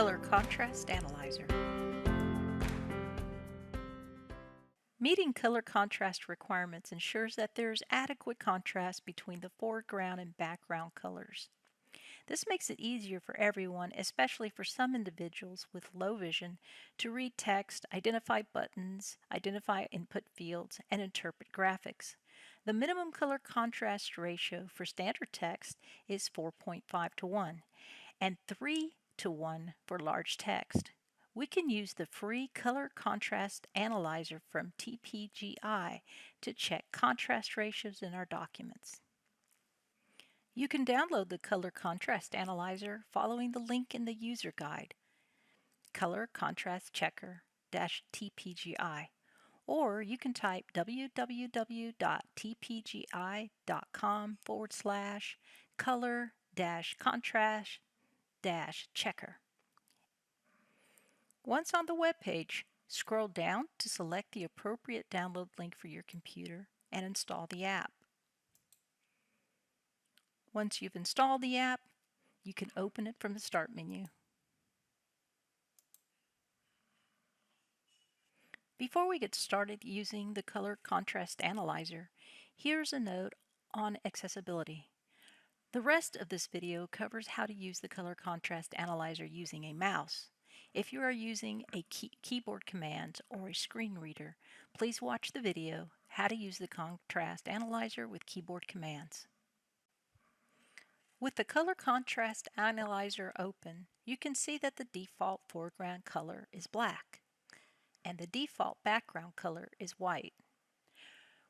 Color Contrast Analyzer. Meeting color contrast requirements ensures that there is adequate contrast between the foreground and background colors. This makes it easier for everyone, especially for some individuals with low vision, to read text, identify buttons, identify input fields, and interpret graphics. The minimum color contrast ratio for standard text is 4.5 to 1 and 3 to 1 for large text. We can use the free Color Contrast Analyzer from TPGI to check contrast ratios in our documents. You can download the Color Contrast Analyzer following the link in the user guide, Color Contrast Checker-TPGI, or you can type www.tpgi.com/color-contrast-checker. Once on the web page, scroll down to select the appropriate download link for your computer and install the app. Once you've installed the app, you can open it from the Start menu. Before we get started using the Color Contrast Analyzer, here's a note on accessibility. The rest of this video covers how to use the Color Contrast Analyzer using a mouse. If you are using a keyboard command or a screen reader, please watch the video, How to Use the Contrast Analyzer with Keyboard Commands. With the Color Contrast Analyzer open, you can see that the default foreground color is black and the default background color is white.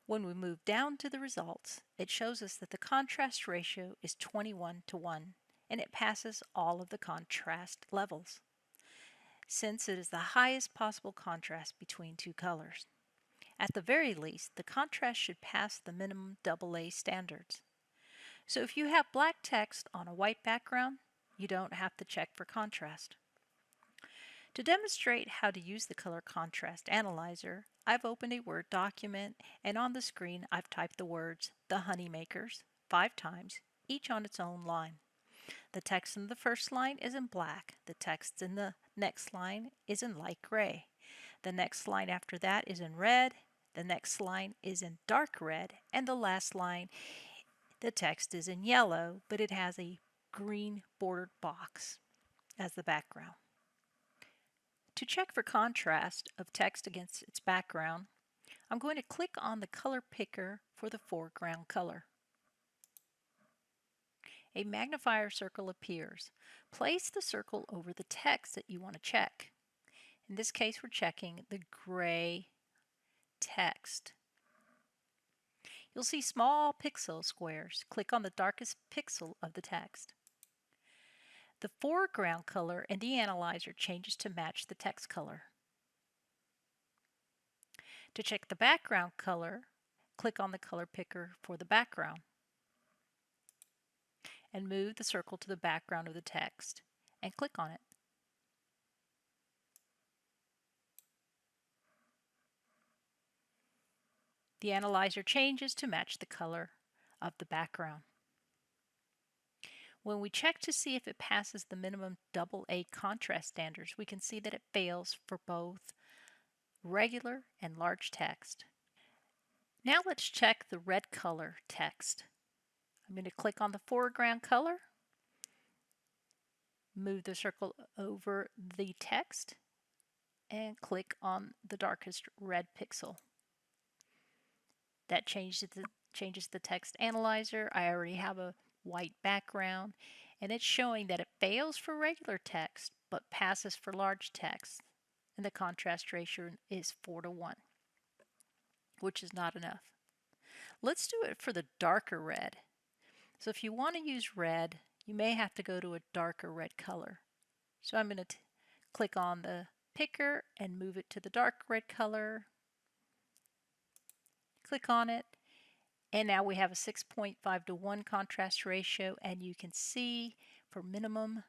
When we move down to the results, it shows us that the contrast ratio is 21 to 1 and it passes all of the contrast levels, since it is the highest possible contrast between two colors. At the very least, the contrast should pass the minimum AA standards. So if you have black text on a white background, you don't have to check for contrast. To demonstrate how to use the Color Contrast Analyzer, I've opened a Word document, and on the screen I've typed the words "The Honeymakers" 5 times, each on its own line. The text in the first line is in black. The text in the next line is in light gray. The next line after that is in red. The next line is in dark red. And the last line, the text is in yellow, but it has a green bordered box as the background. To check for contrast of text against its background, I'm going to click on the color picker for the foreground color. A magnifier circle appears. Place the circle over the text that you want to check. In this case, we're checking the gray text. You'll see small pixel squares. Click on the darkest pixel of the text. The foreground color in the analyzer changes to match the text color. To check the background color, click on the color picker for the background and move the circle to the background of the text and click on it. The analyzer changes to match the color of the background. When we check to see if it passes the minimum AA contrast standards, we can see that it fails for both regular and large text. Now let's check the red color text. I'm going to click on the foreground color, move the circle over the text, and click on the darkest red pixel. That changes the text analyzer. I already have a white background, and it's showing that it fails for regular text but passes for large text, and the contrast ratio is 4 to 1, which is not enough. Let's do it for the darker red. So if you want to use red, you may have to go to a darker red color. So I'm going to click on the picker and move it to the dark red color. Click on it, and now we have a 6.5 to 1 contrast ratio, and you can see for minimum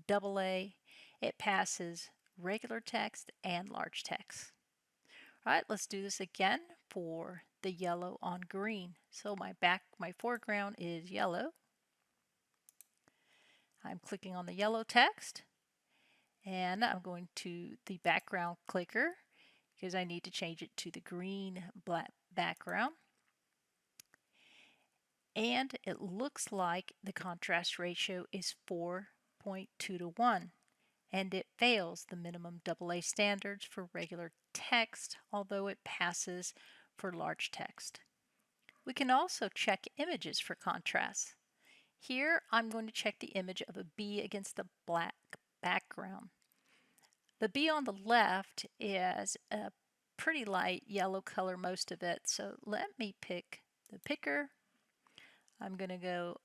AA, it passes regular text and large text. All right, let's do this again for the yellow on green. So my foreground is yellow. I'm clicking on the yellow text, And I'm going to the background clicker because I need to change it to the green black background. And it looks like the contrast ratio is 4.2 to 1, and it fails the minimum AA standards for regular text, although it passes for large text. We can also check images for contrast. Here I'm going to check the image of a bee against the black background. The bee on the left is a pretty light yellow color, most of it, so let me pick the picker. I'm going to go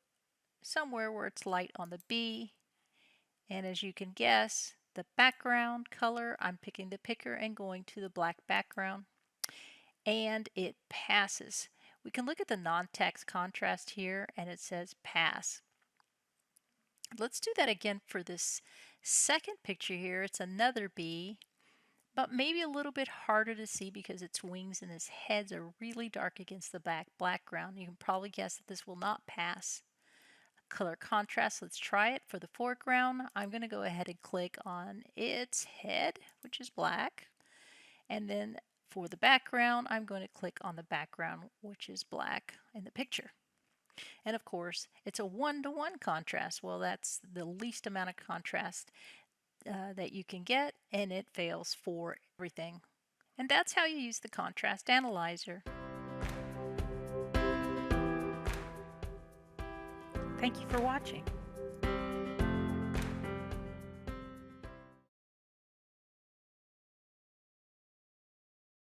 somewhere where it's light on the bee, and as you can guess, the background color, I'm picking the picker and going to the black background, and it passes. We can look at the non-text contrast here, and it says pass. Let's do that again for this second picture here. It's another bee, but maybe a little bit harder to see because its wings and its heads are really dark against the background. You can probably guess that this will not pass. Color contrast, let's try it. For the foreground, I'm going to go ahead and click on its head, which is black. And then for the background, I'm going to click on the background, which is black in the picture. And of course, it's a 1-to-1 contrast. Well, that's the least amount of contrast that you can get, and it fails for everything. And that's how you use the contrast analyzer. Thank you for watching.